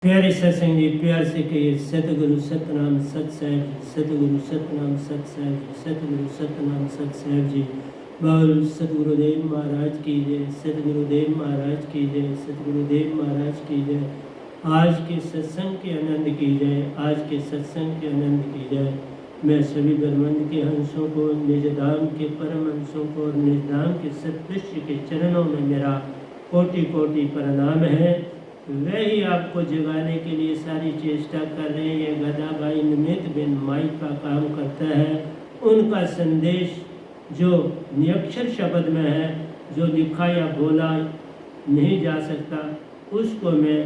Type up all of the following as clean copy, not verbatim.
प्यारे सत्संग जी, प्यार से कहिए सतगुरु सतनाम सत साहिब जी, सतगुरु सतनाम सत साहिब जी, सतगुरु सतनाम सत साहिब जी। बोल सतगुरुदेव महाराज की जय, सतगुरुदेव महाराज की जय, सतगुरुदेव महाराज की जय। आज के सत्संग के आनंद की जय, आज के सत्संग के आनंद की जय। मैं सभी ब्रह्मांड के हंसों को, निज धाम के परम हंसों को और निज धाम के सत्पुरुष के चरणों में मेरा कोटि कोटि प्रणाम है। वह ही आपको जगाने के लिए सारी चेष्टा कर रहे हैं। ये गदा भाई निमित बिन माई का काम करता है। उनका संदेश जो निरक्षर शब्द में है, जो लिखा या बोला नहीं जा सकता, उसको मैं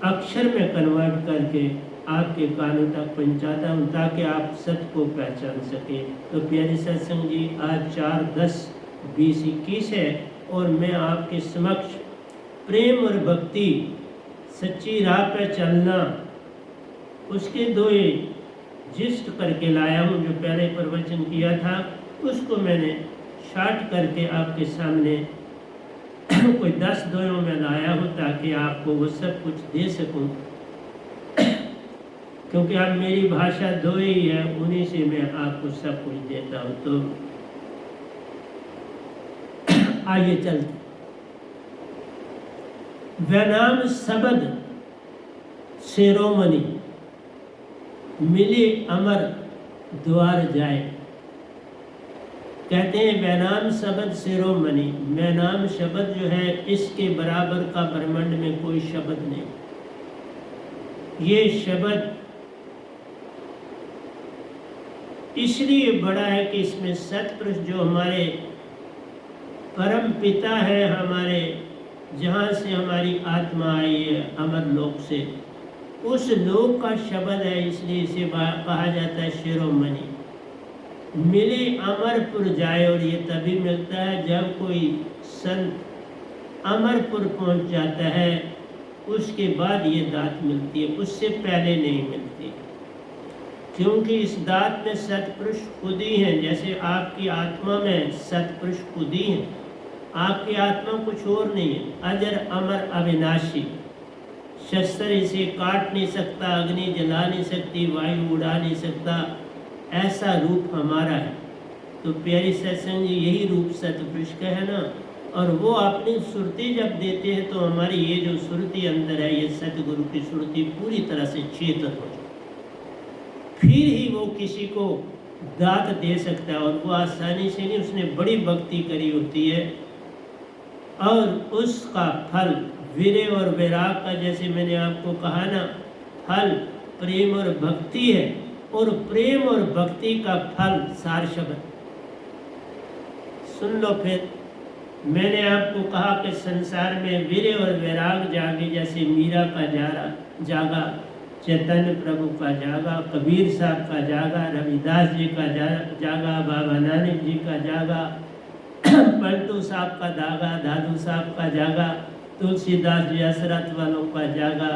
अक्षर में कन्वर्ट करके आपके कानों तक पहुँचाता हूँ ताकि आप सत्य को पहचान सके। तो प्यारे सत्संग जी, आज 4/10/2021 है और मैं आपके समक्ष प्रेम और भक्ति, सच्ची राह पे चलना, उसके दो जिस्ट करके लाया हूँ। जो पहले प्रवचन किया था उसको मैंने शार्ट करके आपके सामने कोई 10 दोयों में लाया हूँ ताकि आपको वो सब कुछ दे सकूँ। क्योंकि अब मेरी भाषा दो ही है, उन्हीं से मैं आपको सब कुछ देता हूँ। तो आइए चलते। वैनाम शब्द शिरोमणि, मिले अमर द्वार जाए। कहते हैं वैनाम शब्द शिरोमणि। वैनाम शब्द जो है, इसके बराबर का ब्रह्मांड में कोई शब्द नहीं। ये शब्द इसलिए बड़ा है कि इसमें सतपुरुष जो हमारे परम पिता है, हमारे जहाँ से हमारी आत्मा आई है अमर लोक से, उस लोक का शब्द है, इसलिए इसे कहा जाता है शिरोमणि। मिले अमरपुर जाए, और ये तभी मिलता है जब कोई संत अमरपुर पहुँच जाता है, उसके बाद ये दात मिलती है, उससे पहले नहीं मिलती। क्योंकि इस दात में सतपुरुष खुद ही हैं। जैसे आपकी आत्मा में सतपुरुष खुद ही हैं, आपकी आत्मा कुछ और नहीं है। अजर अमर अविनाशी, शस्त्र इसे काट नहीं सकता, अग्नि जला नहीं सकती, वायु उड़ा नहीं सकता, ऐसा रूप हमारा है। तो प्यारी सत्संग जी, यही रूप सतपुरुष का है ना। और वो अपनी सुरती जब देते हैं तो हमारी ये जो सुरती अंदर है, ये सतगुरु की सुरती पूरी तरह से चेतन हो जाए, फिर ही वो किसी को दात दे सकता है। और वो आसानी से नहीं, उसने बड़ी भक्ति करी होती है और उसका फल वीर्य और वैराग का, जैसे मैंने आपको कहा ना, फल प्रेम और भक्ति है। और प्रेम और भक्ति का फल सार शब्द सुन लो। फिर मैंने आपको कहा कि संसार में वीर्य और वैराग जागे, जैसे मीरा का जागा, चैतन्य प्रभु का जागा, कबीर साहब का जागा, रविदास जी का जागा, बाबा नानक जी का जागा, पलटू साहब का जागा, दादू साहब का जागा, तुलसीदास जी असरत वालों का जागा।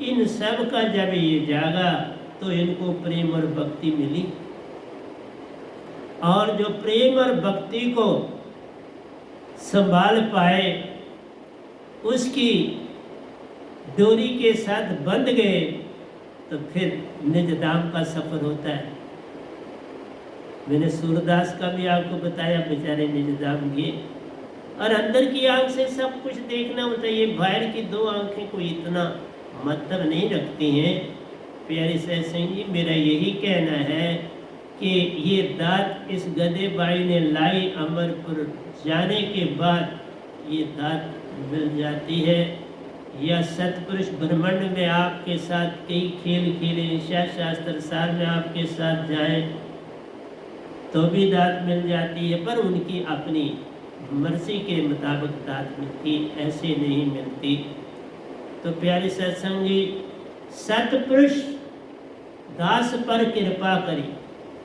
इन सब का जब ये जागा तो इनको प्रेम और भक्ति मिली। और जो प्रेम और भक्ति को संभाल पाए, उसकी डोरी के साथ बंध गए, तो फिर निज धाम का सफर होता है। मैंने सूरदास का भी आपको बताया, बेचारे निज धाम गए और अंदर की आंख से सब कुछ देखना होता है। ये बाहर की दो आंखें कोई इतना मतलब नहीं रखती हैं। प्यारे सत्संग जी, मेरा यही कहना है कि ये दात इस गधे बाई ने लाई, अमरपुर जाने के बाद ये दात मिल जाती है। या सतपुरुष ब्रह्मांड में आपके साथ कई खेल खेले, ईशा शास्त्र सार में आपके साथ जाए तो भी दात मिल जाती है, पर उनकी अपनी मर्जी के मुताबिक दात मिलती, ऐसे नहीं मिलती। तो प्यारे सत्संग जी, सतपुरुष दास पर कृपा करी।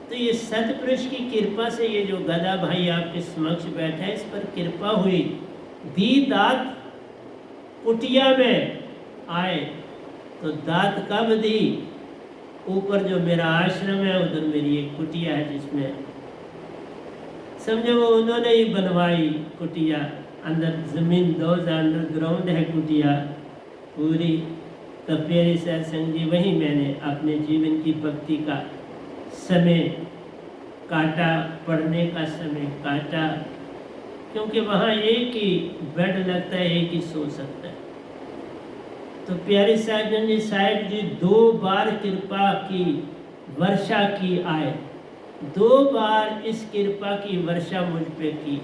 तो ये सतपुरुष की कृपा से ये जो गधा भाई आपके समक्ष बैठा है, इस पर कृपा हुई, दी दात कुटिया में आए। तो दात कब दी? ऊपर जो मेरा आश्रम है उधर मेरी एक कुटिया है, जिसमें समझो वो उन्होंने ही बनवाई कुटिया। अंदर जमीन 2000 अंडरग्राउंड है कुटिया, पूरी। तो प्यारे सत्संग जी, वहीं मैंने अपने जीवन की भक्ति का समय काटा, पढ़ने का समय काटा, क्योंकि वहाँ एक ही बेड लगता है, एक ही सो सकता है। तो प्यारे साहिब जी, साहिब जी 2 बार कृपा की वर्षा की आए, 2 बार इस कृपा की वर्षा मुझ पे की।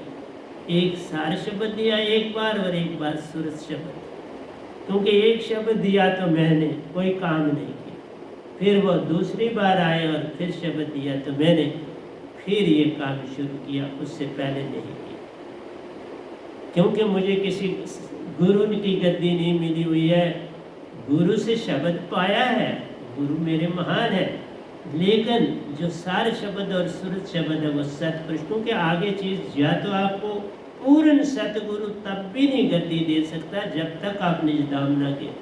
एक सार शब्द दिया एक बार, और एक बार सूरत शब्द। क्योंकि एक शब्द दिया तो मैंने कोई काम नहीं किया, फिर वो दूसरी बार आए और फिर शब्द दिया तो मैंने फिर ये काम शुरू किया, उससे पहले नहीं किया। क्योंकि मुझे किसी गुरु की गद्दी नहीं मिली हुई है, गुरु से शब्द पाया है, गुरु मेरे महान है, लेकिन जो सार शब्द और सूरत शब्द है वो सतपुरुषों के आगे चीज, या तो आपको पूर्ण सतगुरु तब भी नहीं गद्दी दे सकता जब तक आप निज धाम न गए।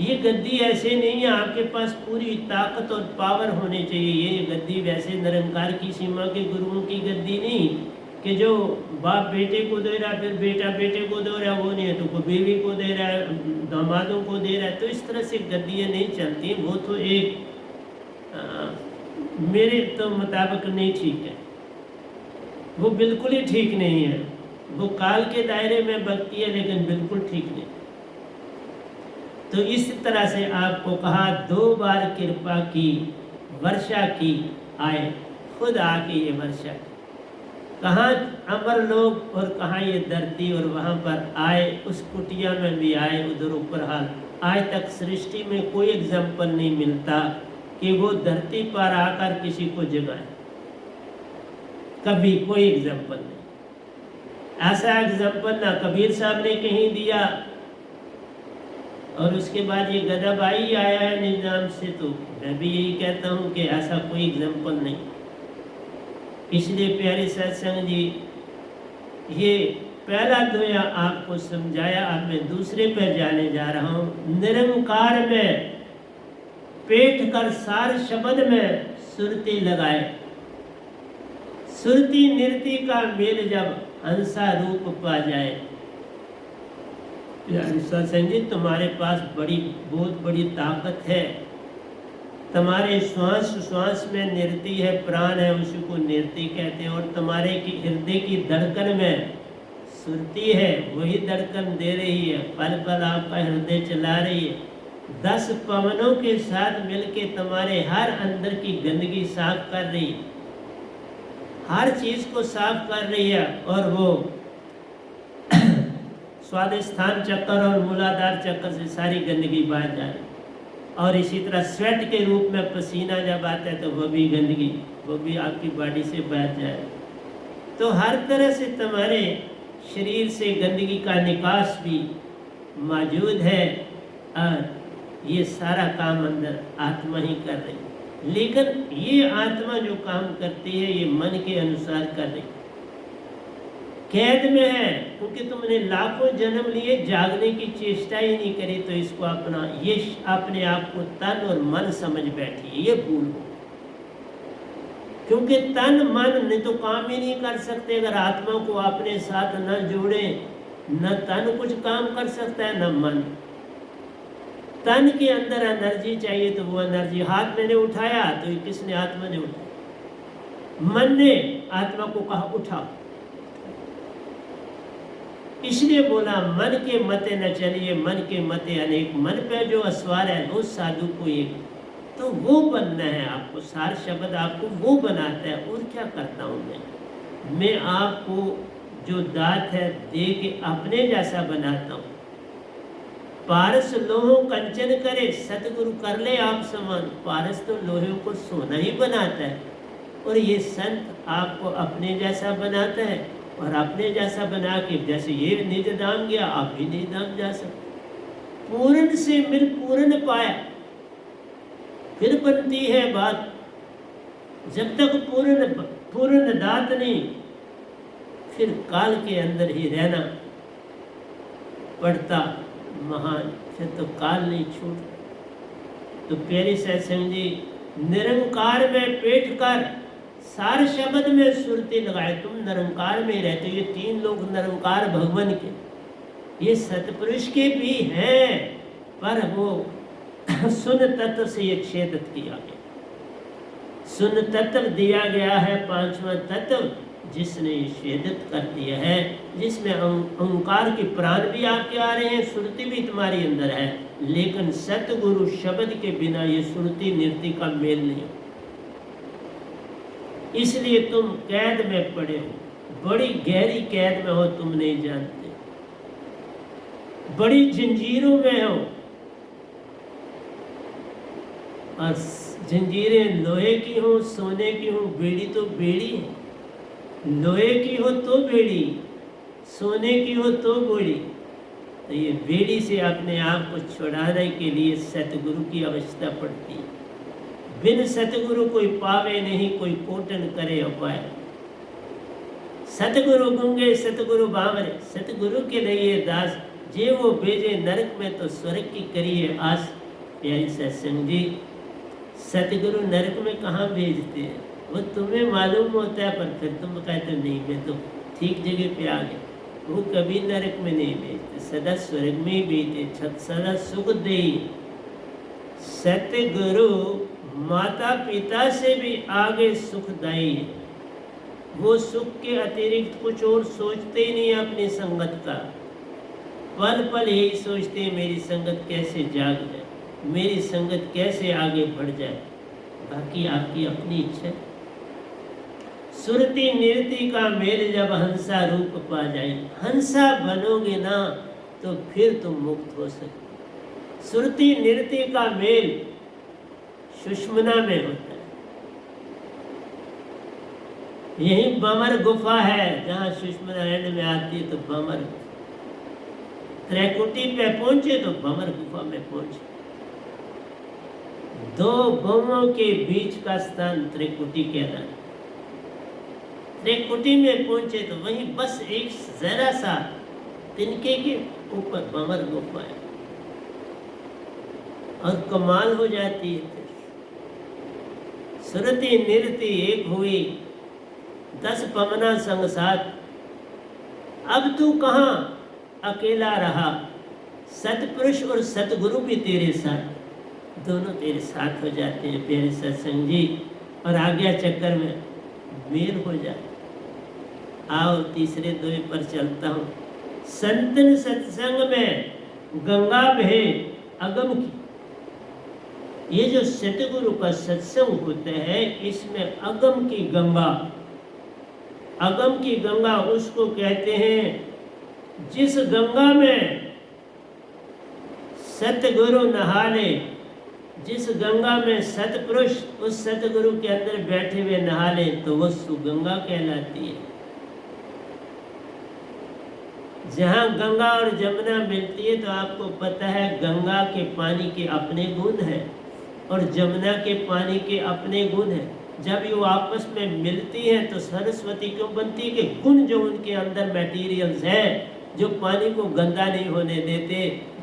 ये गद्दी ऐसे नहीं है, आपके पास पूरी ताकत और पावर होनी चाहिए। ये गद्दी वैसे निरंकार की सीमा के गुरुओं की गद्दी नहीं कि जो बाप बेटे को दे रहा है, फिर बेटा बेटे को दे रहा है, वो नहीं है तो कोई बीवी को दे रहा है, दामादों को दे रहा है। तो इस तरह से गद्दियाँ नहीं चलती। वो तो एक मेरे तो मुताबिक नहीं ठीक है, वो बिल्कुल ही ठीक नहीं है। वो काल के दायरे में भक्ति है, लेकिन बिल्कुल ठीक नहीं। तो इस तरह से आपको कहा 2 बार कृपा की वर्षा की आए, खुद आके ये वर्षा की। कहाँ अमर लोग और कहाँ ये धरती, और वहाँ पर आए, उस कुटिया में भी आए, उधर ऊपर हाल। आज तक सृष्टि में कोई एग्जाम्पल नहीं मिलता कि वो धरती पर आकर किसी को जगाए, कभी कोई एग्जाम्पल नहीं। ऐसा एग्जाम्पल ना कबीर साहब ने कहीं दिया, और उसके बाद ये गदाबाई आया है निजाम से। तो मैं भी यही कहता हूँ कि ऐसा कोई एग्जाम्पल नहीं। इसलिए प्यारे सत्संग जी, ये पहला दोया आपको समझाया, अब मैं दूसरे पर जाने जा रहा हूँ। निरंकार में पेट कर सार शब्द में सुरती लगाए, सुरती नृत्य का मेल जब हंसा रूप पा जाए। सत्संग जी, तुम्हारे पास बहुत बड़ी ताकत है। तुम्हारे श्वास श्वास में नृत्य है, प्राण है, उसी को नृत्य कहते हैं। और तुम्हारे की हृदय की धड़कन में सुरती है, वही धड़कन दे रही है, पल पल आपका हृदय चला रही है। 10 पवनों के साथ मिलके तुम्हारे हर अंदर की गंदगी साफ कर रही है, हर चीज को साफ कर रही है। और वो स्वादिष्ठान चक्कर और मूलाधार चक्कर से सारी गंदगी बाहर जा रही। और इसी तरह स्वेट के रूप में पसीना जब आता है तो वो भी गंदगी, वो भी आपकी बॉडी से बाहर जाए। तो हर तरह से तुम्हारे शरीर से गंदगी का निकास भी मौजूद है, और ये सारा काम अंदर आत्मा ही कर रही है। लेकिन ये आत्मा जो काम करती है, ये मन के अनुसार कर रही है। कैद में है, क्योंकि तुमने लाखों जन्म लिए, जागने की चेष्टा ही नहीं करी। तो इसको अपने आप को तन और मन समझ बैठी, ये भूल हो। क्योंकि तन मन ने तो काम ही नहीं कर सकते अगर आत्मा को अपने साथ न जोड़े। न तन कुछ काम कर सकता है, न मन। तन के अंदर एनर्जी चाहिए, तो वो एनर्जी हाथ मैंने उठाया तो ये किसने? आत्मा ने उठाया। मन ने आत्मा को कहा उठा, इसलिए बोला मन के मते न चलिए, मन के मते अनेक। मन पे जो अस्वार है वो साधु को एक, तो वो बनना है आपको। सार शब्द आपको वो बनाता है। और क्या करता हूँ मैं आपको जो दात है दे के अपने जैसा बनाता हूँ। पारस लोहो कंचन करे, सतगुरु कर ले आप समान। पारस तो लोहे को सोना ही बनाता है, और ये संत आपको अपने जैसा बनाता है। और अपने जैसा बना के, जैसे ये निज धाम गया, आप भी निज धाम जा सकते। पूर्ण से मिल पूर्ण पाया, फिर बनती है बात। जब तक पूर्ण दात नहीं, फिर काल के अंदर ही रहना पड़ता महान, फिर तो काल नहीं छूट। तो प्यारे सत्संग जी, निरंकार में पेट कर सार शब्द में सुरती लगाए। तुम निरंकार में रहते हो। ये 3 लोग निरंकार भगवान के, ये सतपुरुष के भी हैं, पर वो सुन तत्व से ये छेदित किया गया। सुन तत्व दिया गया है, पांचवा तत्व, जिसने ये छेदित कर दिया है, जिसमें ओंकार के प्राण भी आपके आ रहे हैं, सुरति भी तुम्हारी अंदर है, लेकिन सतगुरु शब्द के बिना ये सुरति निरति का मेल नहीं हो। इसलिए तुम कैद में पड़े हो, बड़ी गहरी कैद में हो, तुम नहीं जानते, बड़ी जंजीरों में हो, और जंजीरें लोहे की हो, सोने की हो, बेड़ी तो बेड़ी है, लोहे की हो तो बेड़ी, सोने की हो तो बेड़ी। तो ये बेड़ी से अपने आप को छुड़ाने के लिए सतगुरु की आवश्यकता पड़ती है। बिन सतगुरु कोई पावे नहीं, कोई कोटन करे उपाय। सतगुरु गूंगे सतगुरु बावरे, सतगुरु के लिए दास, जे वो भेजे नरक में तो स्वर्ग की करिए आस। प्यारी सत्संग जी, सतगुरु नरक में कहाँ भेजते हैं, वो तुम्हें मालूम होता है, पर फिर तुम कहते नहीं मैं तो ठीक जगह पे आ गया। वो कभी नरक में नहीं भेजते, सदा स्वर्ग में ही भेजते, सदा सुख दे। सतगुरु माता पिता से भी आगे सुखदायी है, वो सुख के अतिरिक्त कुछ और सोचते ही नहीं अपनी संगत का। पल पल यही सोचते हैं मेरी संगत कैसे जाग जाए, मेरी संगत कैसे आगे बढ़ जाए, बाकी आपकी अपनी इच्छा। सुरति निरति का मेल जब हंसा रूप पा जाए, हंसा बनोगे ना तो फिर तुम मुक्त हो सकते। सुरति निरति का मेल सुषुम्ना में होता है। यही बमर गुफा है, जहाँ सुषुम्ना एंड में आती है तो बमर। त्रैकुटी पे पहुंचे तो बमर गुफा में पहुंचे। दो भवों के बीच का स्थान त्रिकुटी कहलाता है। त्रिकुटी में पहुंचे तो वहीं बस एक जरा सा तिनके के ऊपर बमर गुफा है, और कमाल हो जाती है। सुरति निरति एक हुई, 10 पवना संग साथ। अब तू कहाँ अकेला रहा, सतपुरुष और सतगुरु भी तेरे साथ, दोनों तेरे साथ हो जाते हैं प्यारे सत्संग जी, और आज्ञा चक्कर में मेल हो जाए। आओ तीसरे द्वय पर चलता हूँ। संतन सत्संग में गंगा बहे अगम की। ये जो सतगुरु का सत्संग होता है, इसमें अगम की गंगा, अगम की गंगा उसको कहते हैं जिस गंगा में सतगुरु नहा ले, जिस गंगा में सतपुरुष उस सतगुरु के अंदर बैठे हुए नहा ले, तो वो सुगंगा कहलाती है। जहाँ गंगा और जमुना मिलती है तो आपको पता है गंगा के पानी के अपने गुण हैं और जमुना के पानी के अपने गुण हैं। जब ये आपस में मिलती हैं तो सरस्वती क्यों बनती है कि गुण जो उनके अंदर मटेरियल्स है जो पानी को गंदा नहीं होने देते,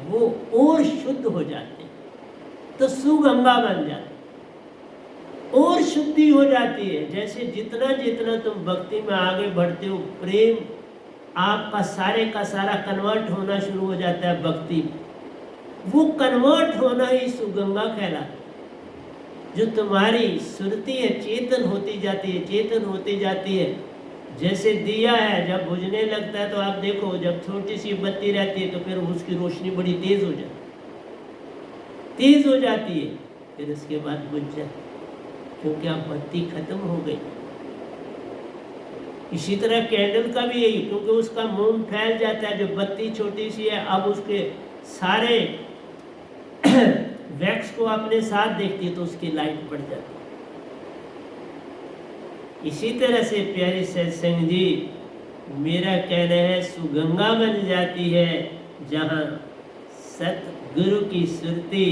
वो और शुद्ध हो जाते, तो सुगंगा बन जाती और शुद्धि हो जाती है। जैसे जितना जितना तुम भक्ति में आगे बढ़ते हो, प्रेम आपका सारे का सारा कन्वर्ट होना शुरू हो जाता है भक्ति, वो कन्वर्ट होना ही सुगंगा कहलाता है। जो तुम्हारी सुरती है चेतन होती जाती है, चेतन होती जाती है। जैसे दिया है जब बुझने लगता है तो आप देखो, जब छोटी सी बत्ती रहती है तो फिर उसकी रोशनी बड़ी तेज हो जाती है, फिर उसके बाद बुझ जाती, क्योंकि अब बत्ती खत्म हो गई। इसी तरह कैंडल का भी यही, क्योंकि उसका मोम फैल जाता है, जो बत्ती छोटी सी है अब उसके सारे वैक्स को अपने साथ देखती है तो उसकी लाइट बढ़ जाती है। इसी तरह से प्यारे सत्संग जी, मेरा कहना है सुगंगा बन जाती है जहाँ सतगुरु की सुरती,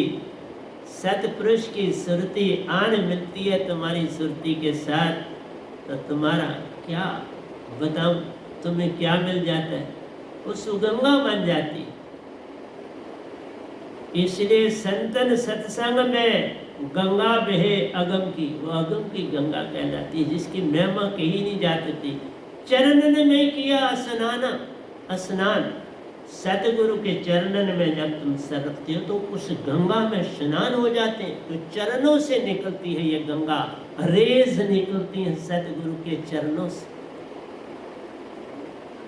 सतपुरुष की सुरती आन मिलती है तुम्हारी सुरती के साथ, तो तुम्हारा क्या बताऊं, तुम्हें क्या मिल जाता है, वो सुगंगा बन जाती है। इसलिए संतन सत्संग में गंगा बहे अगम की, वो अगम की गंगा कहलाती है, जिसकी महिमा कही नहीं जाती थी। चरण ने नहीं किया स्नान, सतगुरु के चरणन में जब तुम सर रखते हो तो उस गंगा में स्नान हो जाते हैं। तो चरणों से निकलती है ये गंगा, रेज निकलती है सतगुरु के चरणों से।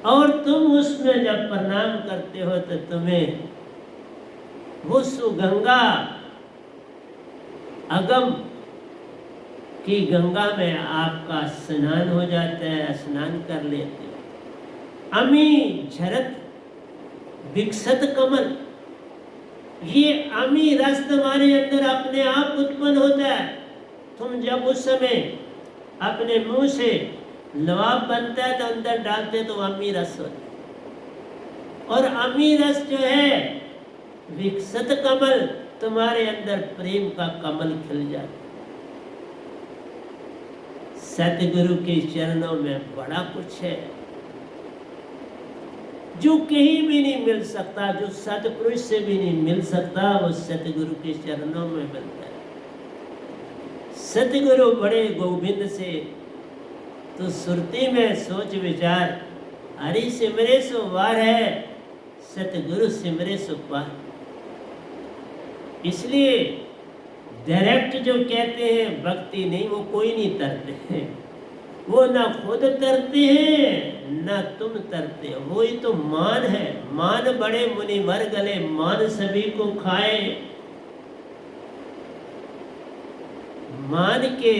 और तुम उसमें जब प्रणाम करते हो तो तुम्हें वो सुगंगा अगम की गंगा में आपका स्नान हो जाता है, स्नान कर लेते हो। अमी झरत विकसत कमल, ये अमी रस तुम्हारे अंदर अपने आप उत्पन्न होता है। तुम जब उस समय अपने मुंह से लवाब बनता है तो अंदर डालते तो अमी रस होता है। और अमी रस जो है विकसत कमल, तुम्हारे अंदर प्रेम का कमल खिल जाता है। सतगुरु के चरणों में बड़ा कुछ है जो कहीं भी नहीं मिल सकता, जो सतपुरुष से भी नहीं मिल सकता, वो सतगुरु के चरणों में मिलता है। सतगुरु बड़े गोविंद से तो सुरती में सोच विचार, हरि सिमरे सो वार है, सतगुरु सिमरे सो पार। इसलिए डायरेक्ट जो कहते हैं भक्ति नहीं, वो कोई नहीं तरते हैं। वो ना खुद तरते हैं ना तुम तरते हो, वो ही तो मान है। मान बड़े मुनिवर गले, मान सभी को खाए। मान के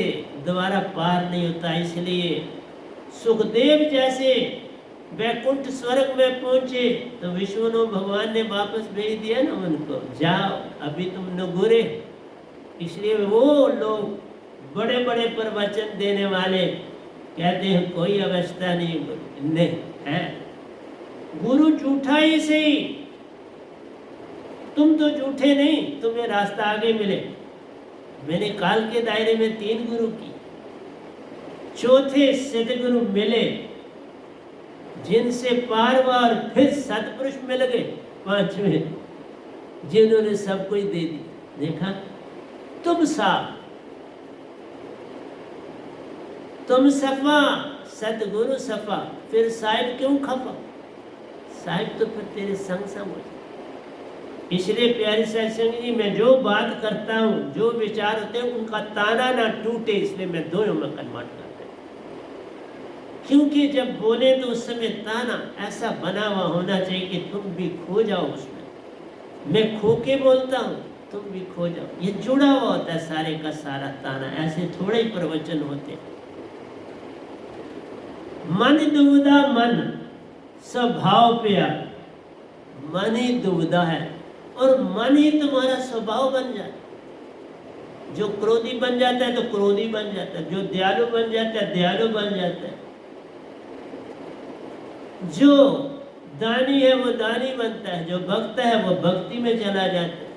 द्वारा पार नहीं होता। इसलिए सुखदेव जैसे वैकुंठ स्वर्ग में पहुंचे तो विष्णु भगवान ने वापस भेज दिया ना उनको, जाओ अभी तुम नगुरे। इसलिए वो लोग बड़े बड़े प्रवचन देने वाले कहते हैं कोई अवस्था नहीं है, गुरु झूठा ही सही, तुम तो झूठे नहीं, तुम्हें रास्ता आगे मिले। मैंने काल के दायरे में 3 गुरु की, चौथे सतगुरु मिले जिनसे पार हुआ, और फिर सतपुरुष मिल गए 5वें जिन्होंने सब कुछ दे दी। देखा, तुम साफ, तुम सफा, सतगुरु सफा, फिर साहिब क्यों खफा? साहिब तो फिर तेरे संग संग हो जाए। इसलिए प्यारे सत्संग जी, मैं जो बात करता हूँ, जो विचार होते हैं, उनका ताना ना टूटे, इसलिए मैं दोनों में कन्वर्ट करता हूँ। क्योंकि जब बोले तो उस समय ताना ऐसा बना हुआ होना चाहिए कि तुम भी खो जाओ उसमें। मैं खो के बोलता हूँ, तुम भी खो जाओ, ये जुड़ा हुआ होता है सारे का सारा ताना। ऐसे थोड़े ही प्रवचन होते हैं। मन दुविधा मन स्वभाव पे आ, मन ही दुविधा है और मन ही तुम्हारा स्वभाव बन जाता है। जो क्रोधी बन जाता है तो क्रोधी बन जाता है, जो दयालु बन जाता है दयालु बन जाता है, जो दानी है वो दानी बनता है, जो भक्त है वो भक्ति में चला जाता है,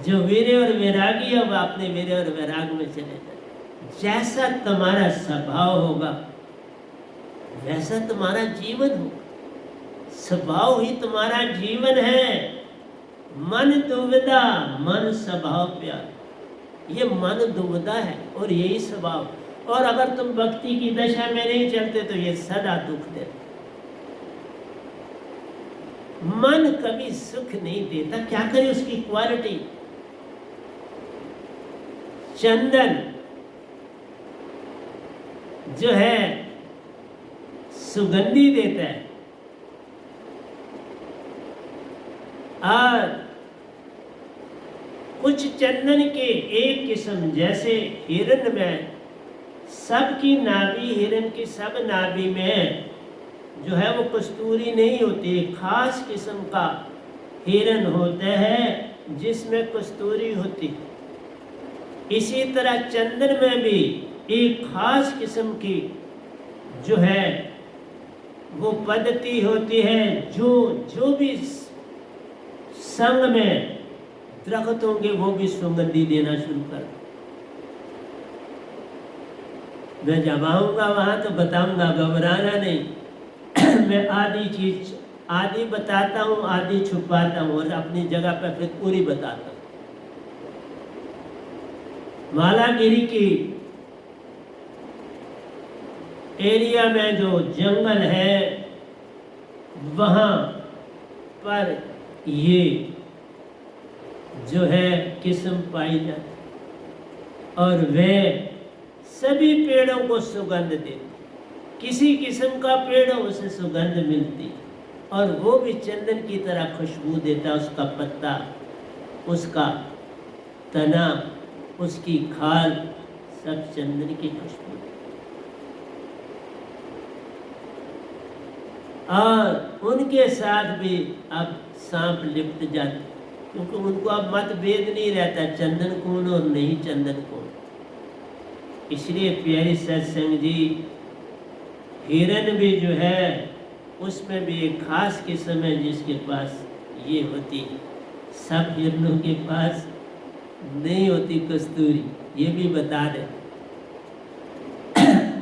जो वीर और वैरागी है वो अपने वीर और वैराग में चले जाते हैं। जैसा तुम्हारा स्वभाव होगा वैसा तुम्हारा जीवन होगा। स्वभाव ही तुम्हारा जीवन है। मन दुविधा मन स्वभाव प्यार, ये मन दुविधा है और यही स्वभाव। और अगर तुम भक्ति की दशा में नहीं चलते तो ये सदा दुख देता। मन कभी सुख नहीं देता, क्या करे उसकी क्वालिटी। चंदन जो है सुगंधी देता है, और कुछ चंदन के एक किस्म, जैसे हिरण में सबकी नाभि, हिरण की सब नाभि में जो है वो कस्तूरी नहीं होती, खास किस्म का हिरण होता है जिसमें कस्तूरी होती। इसी तरह चंदन में भी एक खास किस्म की जो है वो पद्धति होती है। जो भी संग में दरख्त होंगे वो भी सुगंधी देना शुरू कर। मैं जब आऊंगा वहां तो बताऊंगा, घबराना नहीं। मैं आधी चीज आधी बताता हूँ, आधी छुपाता हूँ और अपनी जगह पर फिर पूरी बताता हूँ। मालागिरी की एरिया में जो जंगल है वहाँ पर ये जो है किस्म पाई जाती और वे सभी पेड़ों को सुगंध देती। किसी किस्म का पेड़ हो उसे सुगंध मिलती और वो भी चंदन की तरह खुशबू देता। उसका पत्ता, उसका तना, उसकी खाल सब चंदन की खुशबू। और उनके साथ भी अब सांप लिपट जाते, क्योंकि उनको अब मतभेद नहीं रहता चंदन कौन और नहीं चंदन कौन। इसलिए प्यारी सत्संग जी, हिरन भी जो है उसमें भी एक खास किस्म है जिसके पास ये होती। सब हिरनों के पास नहीं होती कस्तूरी, ये भी बता दें।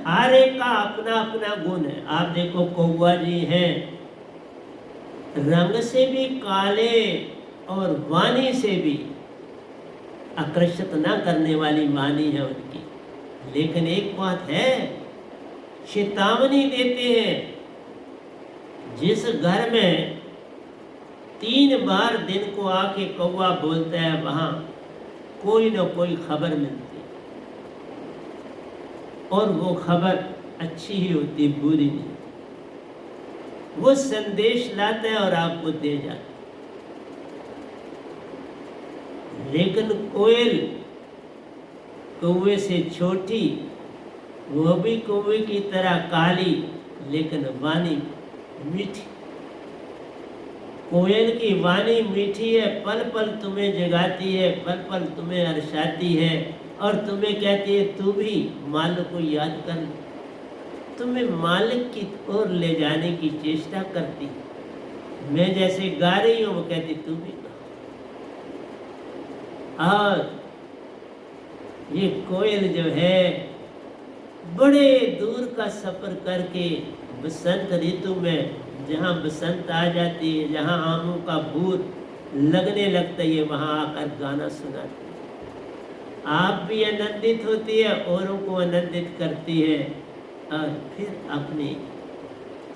हर एक का अपना अपना गुण है। आप देखो कौवा जी हैं, रंग से भी काले और वाणी से भी आकर्षित ना करने वाली वाणी है उनकी। लेकिन एक बात है, चेतावनी देते हैं। जिस घर में 3 बार दिन को आके कौवा बोलता है वहां कोई न कोई खबर मिलती और वो खबर अच्छी ही होती, बुरी नहीं। वो संदेश लाता है और आपको दे जाता है। लेकिन कोयल कौवे से छोटी, वो भी कौवे की तरह काली, लेकिन वाणी मीठी। कोयल की वाणी मीठी है, पल पल तुम्हें जगाती है, पल पल तुम्हें हर्षाती है और तुम्हें कहती है तू भी मालिक को याद कर, तुम्हें मालिक की ओर ले जाने की चेष्टा करती। मैं जैसे गा रही हूँ वो कहती तू भी गा। और ये कोयल जो है बड़े दूर का सफर करके बसंत ऋतु में, जहाँ बसंत आ जाती है, जहाँ आमों का भूर लगने लगता है, वहाँ आकर गाना सुनाती है। आप भी आनंदित होती है, औरों को आनंदित करती है और फिर अपनी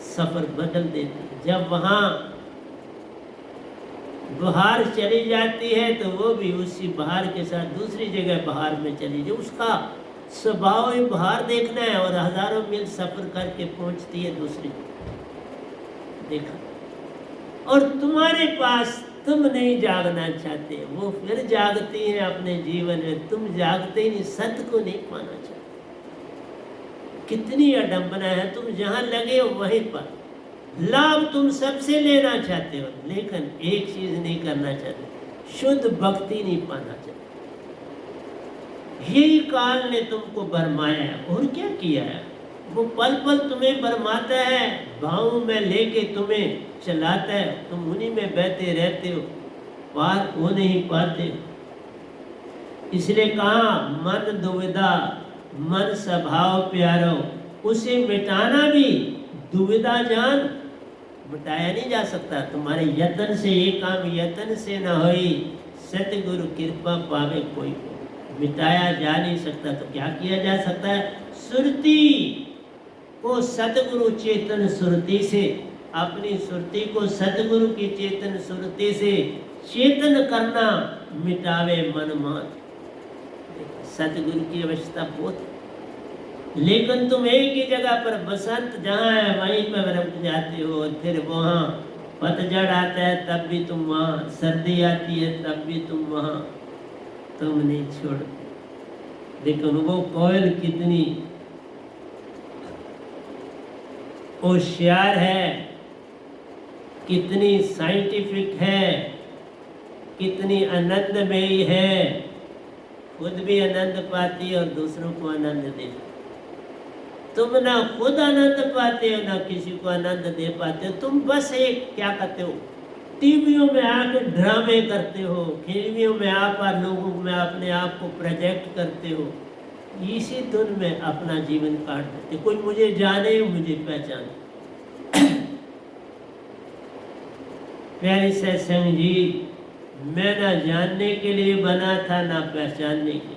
सफर बदल देती है। जब वहाँ बहार चली जाती है तो वो भी उसी बहार के साथ दूसरी जगह बहार में चली जाए। उसका स्वभाव ही बहार देखना है और हजारों मील सफर करके पहुंचती है दूसरी। देखा, और तुम्हारे पास तुम नहीं जागना चाहते, वो फिर जागती हैं अपने जीवन में। तुम जागते ही नहीं, सत्य को नहीं पाना चाहते। कितनी अडंबना है, तुम जहां लगे हो वहीं पर लाभ तुम सबसे लेना चाहते हो, लेकिन एक चीज नहीं करना चाहते, शुद्ध भक्ति नहीं पाना चाहते। यही काल ने तुमको बरमाया है, और क्या किया है? वो पल पल तुम्हें बरमाता है, भावों में लेके तुम्हें चलाता है, तुम उन्हीं में बहते रहते हो, पार हो नहीं पाते। इसलिए कहा मन दुविधा मन स्वभाव प्यारो, उसे मिटाना भी दुविधा जान, मिटाया नहीं जा सकता। तुम्हारे यत्न से ये काम यत्न से न होई, सतगुरु कृपा पावे कोई को, मिटाया जा नहीं सकता। तो क्या किया जा सकता है? सुरती को सतगुरु चेतन सुरती से, अपनी सुरती को सतगुरु की चेतन सुरती से चेतन करना, मिटावे मन मान। सतगुरु की अवस्था बहुत, लेकिन तुम एक ही जगह पर बसंत जहाँ है वहीं पर रुक जाते हो, फिर वहाँ पतझड़ आता है तब भी तुम वहाँ, सर्दी आती है तब भी तुम वहाँ, तुम नहीं छोड़ते। लेकिन वो कोयल कितनी होशियार है, कितनी साइंटिफिक है, कितनी आनंदमयी है, खुद भी आनंद पाती है और दूसरों को आनंद देती। तुम ना खुद आनंद पाते हो, ना किसी को आनंद दे पाते हो। तुम बस एक क्या करते हो, टीवियों में आकर ड्रामे करते हो, फिल्मियों में आकर लोगों में अपने आप को प्रोजेक्ट करते हो, इसी धुन में अपना जीवन काट देते। कोई मुझे जाने, मुझे पहचाने। प्यारी सत्संग जी, मैं ना जानने के लिए बना था ना पहचानने के लिए।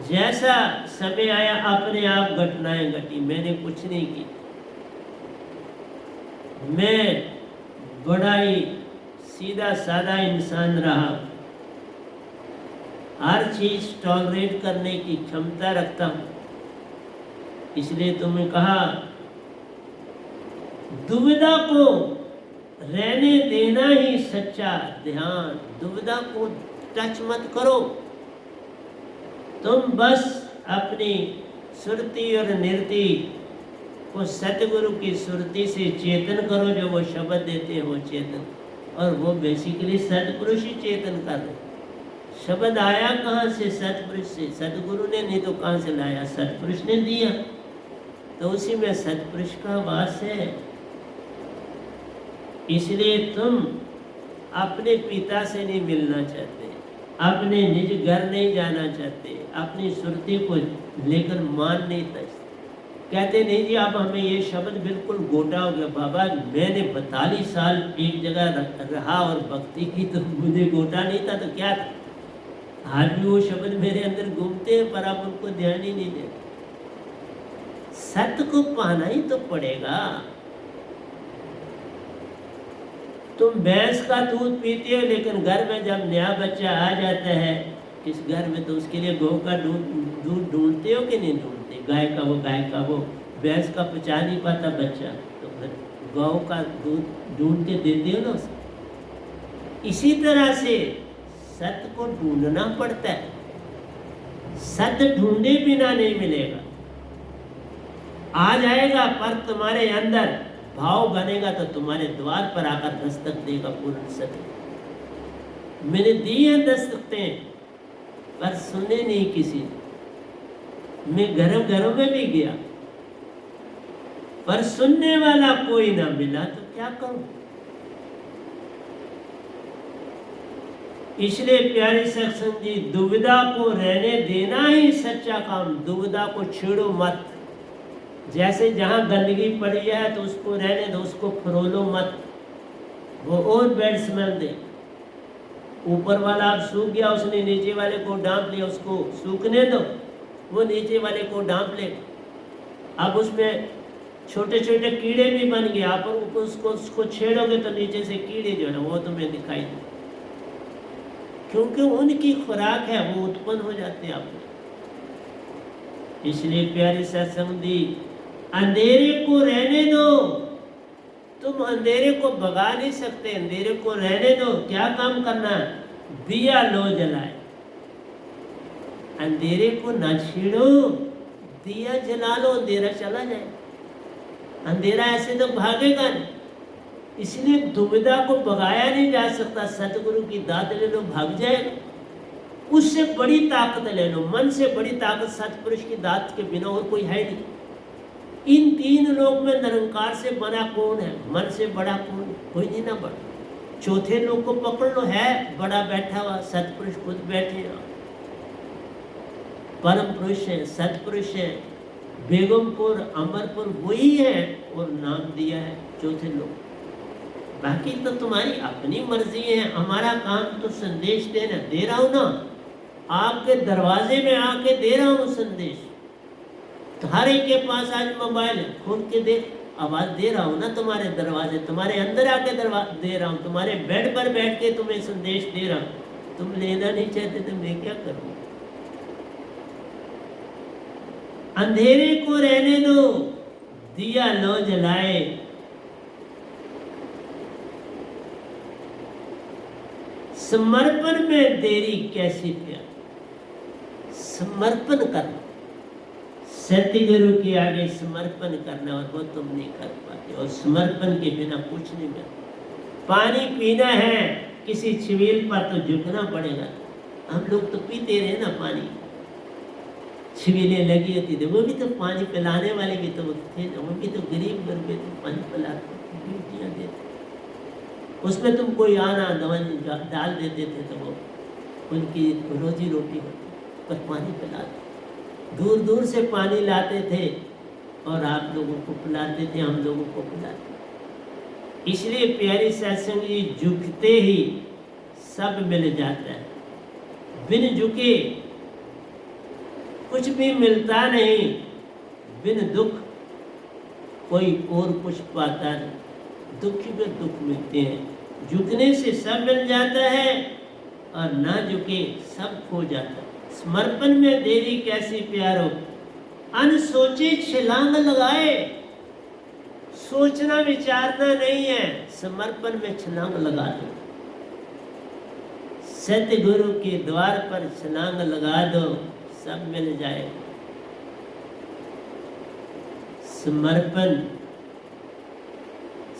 जैसा समय आया अपने आप घटनाएं घटी, मैंने कुछ नहीं की। मैं बड़ा ही सीधा साधा इंसान रहा, हर चीज टॉलरेट करने की क्षमता रखता हूं। इसलिए तुम्हें कहा दुविधा को रहने देना ही सच्चा ध्यान। दुविधा को टच मत करो, तुम बस अपनी सुरति और निरति को सतगुरु की सुरति से चेतन करो। जो वो शब्द देते हैं वो चेतन, और वो बेसिकली सतपुरुष ही चेतन कर रहे। शब्द आया कहाँ से? सतपुरुष से। सतगुरु ने नहीं तो कहाँ से लाया? सतपुरुष ने दिया, तो उसी में सतपुरुष का वास है। इसलिए तुम अपने पिता से नहीं मिलना चाहते, अपने निज घर नहीं जाना चाहते, अपनी सुरति को लेकर मान नहीं सकते। कहते नहीं जी आप हमें ये शब्द बिल्कुल गोटा हो गया। बाबा मैंने 42 साल एक जगह रहा और भक्ति की, तो मुझे गोटा नहीं था तो क्या था? आज भी वो शब्द मेरे अंदर घूमते हैं, पर आप उनको ध्यान ही नहीं देते। सत्य को पाना ही तो पड़ेगा। तुम भैंस का दूध पीते हो, लेकिन घर में जब नया बच्चा आ जाता है इस घर में, तो उसके लिए गौ का दूध ढूंढते हो कि नहीं ढूंढते? गाय का वो भैंस का पचा नहीं पाता बच्चा, तो फिर गौ का दूध ढूंढ के देते हो ना उसे। इसी तरह से सत्य को ढूंढना पड़ता है। सत्य ढूंढे बिना नहीं मिलेगा। आ जाएगा, पर तुम्हारे अंदर भाव बनेगा तो तुम्हारे द्वार पर आकर दस्तक देगा पूर्ण सत्य। मैंने दी है दस्तकतें, पर सुने नहीं किसी ने। मैं घरों में भी गया, पर सुनने वाला कोई ना मिला, तो क्या करूं? इसलिए प्यारे सत्संग जी, दुविधा को रहने देना ही सच्चा काम। दुविधा को छेड़ो मत। जैसे जहां गंदगी पड़ी है तो उसको रहने दो, उसको फरोलो मत, वो और बैड स्मेल दे। ऊपर वाला अब सूख गया, उसने नीचे वाले को डांप लिया, उसको सूखने दो, वो नीचे वाले को डांप ले। अब उसमें छोटे छोटे कीड़े भी बन गए, आप उसको छेड़ोगे तो नीचे से कीड़े जो है वो तुम्हें दिखाई दे, क्योंकि उनकी खुराक है, वो उत्पन्न हो जाते हैं आपको। इसलिए प्यारे सत्संगी, अंधेरे को रहने दो। तुम अंधेरे को भगा नहीं सकते, अंधेरे को रहने दो। क्या काम करना है? दिया लो जलाए। अंधेरे को ना छेड़ो, दिया जला लो, अंधेरा चला जाए। अंधेरा ऐसे तो भागेगा नहीं। इसलिए दुविधा को भगाया नहीं जा सकता। सतगुरु की दात ले लो, भाग जाएगा। उससे बड़ी ताकत ले लो, मन से बड़ी ताकत सतपुरुष की दात के बिना और कोई है नहीं। इन तीन लोक में निरंकार से बड़ा कौन है? मन से बड़ा कौन? कोई नहीं ना बड़ा। चौथे लोग को पकड़ लो, है बड़ा बैठा हुआ, सतपुरुष खुद बैठे हैं, परम पुरुष है, सतपुरुष है। बेगमपुर अमरपुर वही है, और नाम दिया है चौथे लोग। बाकी तो तुम्हारी अपनी मर्जी है। हमारा काम तो संदेश देना। दे रहा हूं ना, आपके दरवाजे में आके दे रहा हूं संदेश। हर एक के पास आज मोबाइल है, खोल के देख, आवाज दे रहा हूं ना तुम्हारे दरवाजे, तुम्हारे अंदर आके दे रहा हूं, तुम्हारे बेड पर बैठ के तुम्हें संदेश दे रहा हूं। तुम लेना नहीं चाहते तो मैं क्या करूं? अंधेरे को रहने दो, दिया लो जलाए। समर्पण में देरी कैसी प्यार। समर्पण करना, सतगुरु के आगे समर्पण करना, और वो तुम नहीं कर पाते। और समर्पण के बिना कुछ नहीं मिलता। पानी पीना है किसी छबील पर तो झुकना पड़ेगा। हम लोग तो पीते रहे ना पानी, छबीलें लगी होती थी, वो भी तो पानी पिलाने वाले भी तो थे ना, वो भी तो गरीब गुरबे तो पानी पिलाते थे, ड्यूटियाँ देते। उसमें तुम कोई आना दवन डाल देते थे तो वो उनकी रोजी रोटी होती, पर पानी पिलाते। दूर दूर से पानी लाते थे और आप लोगों को पिलाते थे, हम लोगों को पिलाते। इसलिए प्यारी सत्संग जी, झुकते ही सब मिल जाता है। बिन झुके कुछ भी मिलता नहीं। बिन दुख कोई और कुछ पाता नहीं। दुखी में दुख मिलते हैं। झुकने से सब मिल जाता है और ना झुके सब खो जाता है। समर्पण में देरी कैसी प्यारो, अनसोचे छलांग लगाए। सोचना विचारना नहीं है, समर्पण में छलांग लगा दो। सतगुरु के द्वार पर छलांग लगा दो, सब मिल जाएगा। समर्पण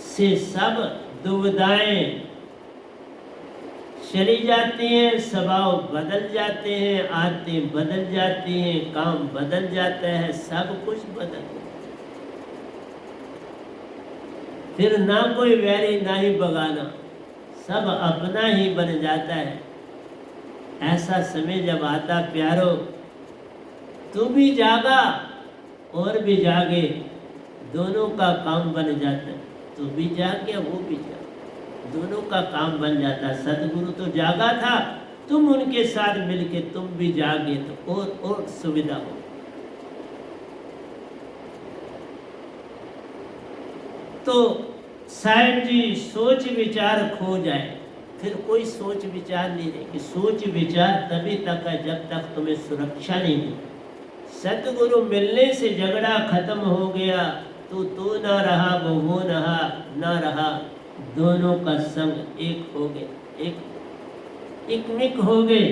से सब दुविधाएं चली जाती हैं, स्वभाव बदल जाते हैं, आदतें बदल जाती हैं, काम बदल जाता है, सब कुछ बदल जाता है। फिर ना कोई वैरी ना ही बगाना, सब अपना ही बन जाता है। ऐसा समय जब आता प्यारो, तू भी जागा और भी जागे, दोनों का काम बन जाता है। तू भी जाग गया, वो भी जाग, दोनों का काम बन जाता है। सदगुरु तो जागा था, तुम उनके साथ मिलके तुम भी जागे तो और सुविधा हो। तो साहब जी सोच विचार खो जाए, फिर कोई सोच विचार नहीं रहेगी। सोच विचार तभी तक है जब तक तुम्हें सुरक्षा नहीं मिली। सतगुरु मिलने से झगड़ा खत्म हो गया, तू ना रहा वो ना रहा, दोनों का संग एक हो गया, एक मिक हो गए।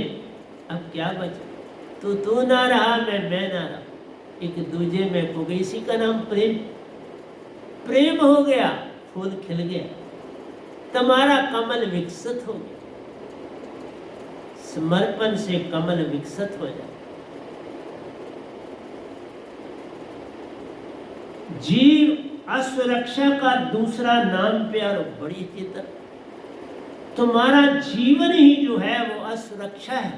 अब क्या बचा? तू ना रहा, मैं ना रहा, एक दूजे में खो गई। इसी का नाम प्रेम। प्रेम हो गया, फूल खिल गया, तुम्हारा कमल विकसित हो गया। समर्पण से कमल विकसित हो जाए। जीव असुरक्षा का दूसरा नाम प्यारो, बड़ी चेतन। तुम्हारा जीवन ही जो है वो असुरक्षा है।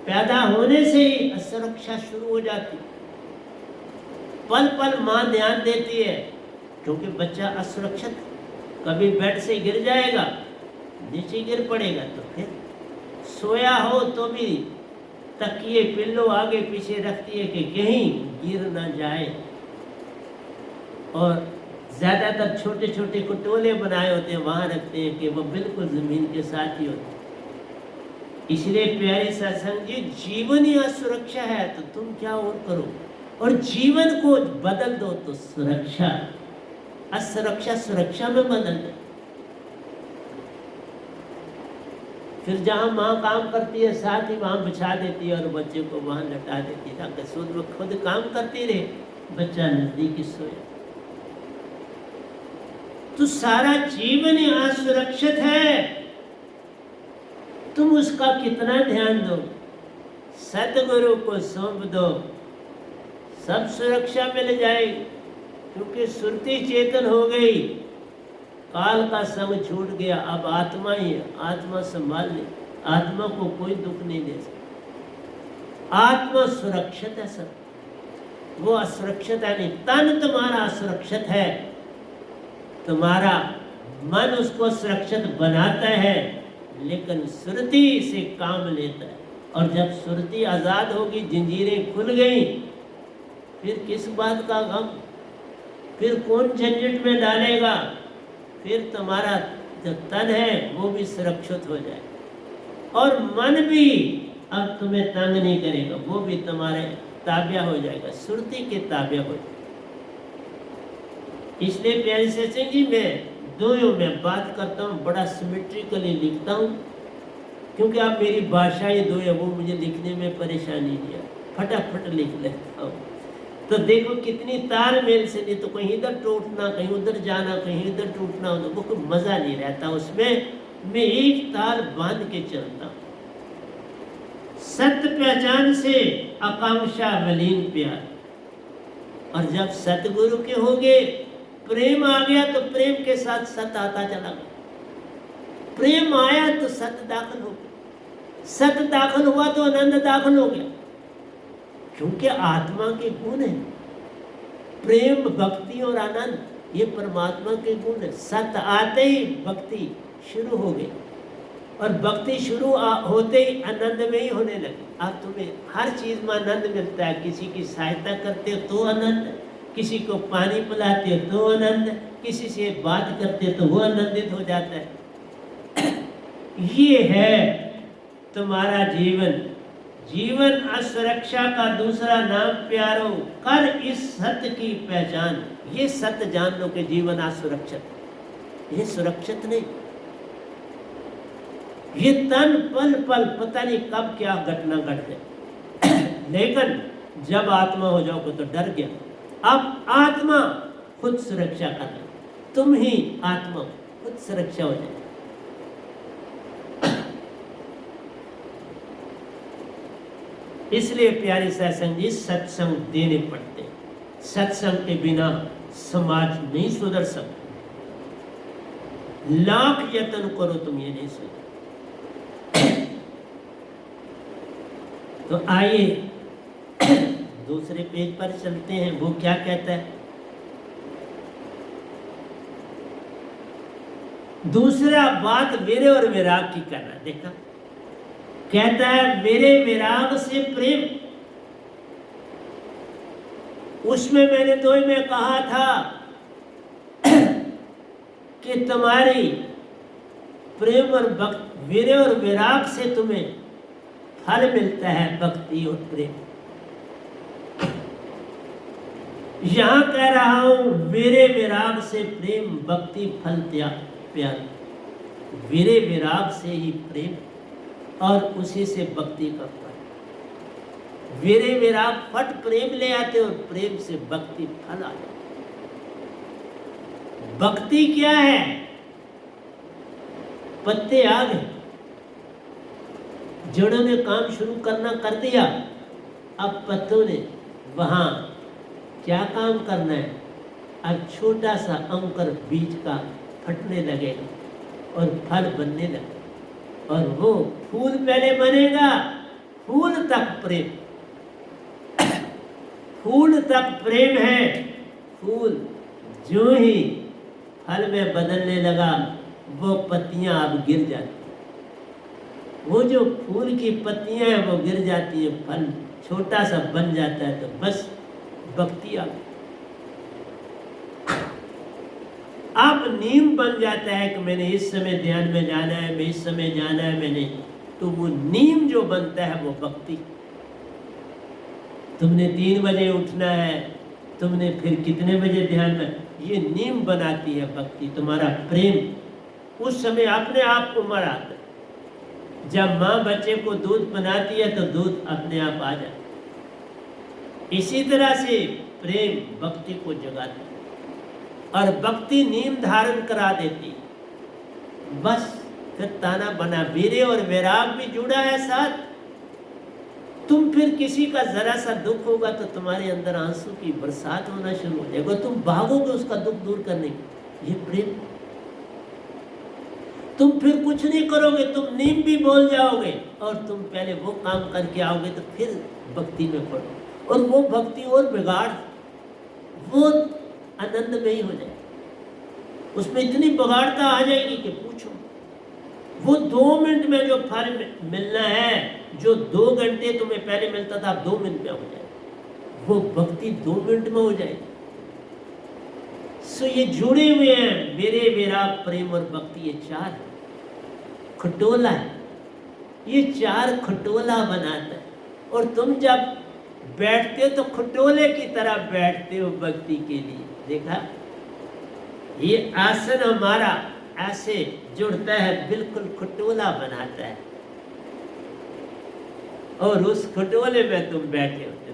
पैदा होने से ही असुरक्षा शुरू हो जाती। पल पल माँ ध्यान देती है, क्योंकि बच्चा असुरक्षित, कभी बेड से गिर जाएगा, नीचे गिर पड़ेगा, तो फिर सोया हो तो भी तकिए पिल्लो आगे पीछे रखती है कि कहीं गिर ना जाए। और ज़्यादातर छोटे छोटे कुटोले बनाए होते हैं, वहाँ रखते हैं कि वो बिल्कुल ज़मीन के साथ ही होते हैं। इसलिए प्यारे सत्संग जी, जीवन ही असुरक्षा है तो तुम क्या और करो, और जीवन को बदल दो तो सुरक्षा, असुरक्षा सुरक्षा में बदल दो। फिर जहाँ माँ काम करती है साथ ही वहाँ बिछा देती है और बच्चे को वहाँ लटा देती है, ताकि खुद काम करती रहे, बच्चा नजदीक ही सोए। तो सारा जीवन ही असुरक्षित है, तुम उसका कितना ध्यान दो। सतगुरु को सौंप दो, सब सुरक्षा मिल जाएगी। क्योंकि सुरती चेतन हो गई, काल का संग छूट गया, अब आत्मा ही है। आत्मा संभाल ले, आत्मा को कोई दुख नहीं दे सकता। आत्मा सुरक्षित है, सब वो असुरक्षित है नहीं। तन तुम्हारा असुरक्षित है, तुम्हारा मन उसको सुरक्षित बनाता है, लेकिन सुरती से काम लेता है। और जब सुरती आज़ाद होगी, जंजीरें खुल गई, फिर किस बात का गम, फिर कौन झंझट में डालेगा। फिर तुम्हारा जो तन है वो भी सुरक्षित हो जाए, और मन भी अब तुम्हें तंग नहीं करेगा, वो भी तुम्हारे ताबिया हो जाएगा, सुरती के ताबिया हो जाएगा। इसलिए प्यारे सत्संग जी, मैं दोनों में बात करता हूँ, बड़ा सिमेट्रिकली लिखता हूँ, क्योंकि आप मेरी भाषा ही दो है, वो मुझे लिखने में परेशानी नहीं है, फटाफट लिख लेता हूँ। तो देखो कितनी तालमेल से, नहीं तो कहीं इधर टूटना, कहीं उधर जाना, कहीं इधर टूटना, वो कोई मज़ा नहीं रहता उसमें। मैं एक ताल बांध के चलता हूँ। सत्य पहचान से आकांक्षा मलिन प्यार, और जब सतगुरु के हो गए, प्रेम आ गया तो प्रेम के साथ सत आता चला गया। प्रेम आया तो सत दाखिल हो गया, सत दाखिल हुआ तो आनंद दाखिल हो गया, क्योंकि आत्मा के गुण है। प्रेम, भक्ति और आनंद, ये परमात्मा के गुण है। सत आते ही भक्ति शुरू हो गई, और भक्ति शुरू होते ही आनंद में ही होने लगी। अब तुम्हें हर चीज़ में आनंद मिलता है। किसी की सहायता करते हो तो आनंद है, किसी को पानी पिलाते हो तो आनंद, किसी से बात करते तो वो आनंदित हो जाता है। ये है तुम्हारा जीवन। जीवन असुरक्षा का दूसरा नाम प्यारो, कर इस सत्य की पहचान। ये सत्य जान लो कि जीवन असुरक्षित, ये सुरक्षित नहीं। ये तन पल पल पता नहीं कब क्या घटना घट जाए। लेकिन जब आत्मा हो जाओगे तो डर गया। अब आत्मा खुद सुरक्षा करना, तुम ही आत्मा खुद सुरक्षा हो जाए। इसलिए प्यारे सत्संग जी, सत्संग देने पड़ते। सत्संग के बिना समाज नहीं सुधर सकता। लाख यत्न करो तुम ये नहीं सुधर। तो आइए दूसरे पेज पर चलते हैं। वो क्या कहता है? दूसरा बात वीर्य और विराग की करना। देखा, कहता है वीर्य विराग से प्रेम। उसमें मैंने दो में कहा था कि तुम्हारी प्रेम और भक्ति, वीर्य और विराग से तुम्हें फल मिलता है, भक्ति और प्रेम। यहां कह रहा हूं वीर्य विराग से प्रेम, भक्ति फल प्यार। वीर्य विराग से ही प्रेम और उसी से भक्ति का फल। वीर्य विराग फट प्रेम ले आते और प्रेम से भक्ति फल आ जाते। भक्ति क्या है? पत्ते आ गए, जड़ों ने काम शुरू करना कर दिया, अब पत्तों ने वहां क्या काम करना है? अब छोटा सा अंकुर बीज का फटने लगेगा और फल बनने लगेगा और वो फूल पहले बनेगा। फूल तक प्रेम, फूल तक प्रेम है। फूल जो ही फल में बदलने लगा, वो पत्तियां अब गिर जाती। वो जो फूल की पत्तियां हैं वो गिर जाती है, फल छोटा सा बन जाता है। तो बस भक्ति आ गई। अब नीम बन जाता है कि मैंने इस समय ध्यान में जाना है, मैं इस समय जाना है मैंने, तो वो नीम जो बनता है वो भक्ति। तुमने 3 बजे उठना है, तुमने फिर कितने बजे ध्यान में, ये नीम बनाती है भक्ति। तुम्हारा प्रेम उस समय अपने आप उमड़ आता है। जब माँ बच्चे को दूध बनाती है तो दूध अपने आप आ जाता है। इसी तरह से प्रेम भक्ति को जगाता है और भक्ति नीम धारण करा देती। बस फिर ताना बना। वीर्य और वैराग भी जुड़ा है साथ। तुम फिर किसी का जरा सा दुख होगा तो तुम्हारे अंदर आंसू की बरसात होना शुरू हो जाएगा, तुम भागोगे उसका दुख दूर करने की। ये प्रेम। तुम फिर कुछ नहीं करोगे, तुम नीम भी बोल जाओगे और तुम पहले वो काम करके आओगे तो फिर भक्ति में पड़ो और वो भक्ति और बिगाड़, वो आनंद में ही हो जाए। उसमें इतनी बगाड़ता आ जाएगी कि पूछो। वो 2 मिनट में जो फल मिलना है, जो 2 घंटे तुम्हें पहले मिलता था, अब 2 मिनट में हो जाए। वो भक्ति 2 मिनट में हो जाएगी। सो ये जुड़े हुए हैं, वीर्य विराग प्रेम और भक्ति। ये 4 खटोला है, ये 4 खटोला बनाता है। और तुम जब बैठते हो तो खटोले की तरह बैठते हो भक्ति के लिए। देखा, ये आसन हमारा ऐसे जुड़ता है, बिल्कुल खटोला बनाता है और उस खटोले में तुम बैठे होते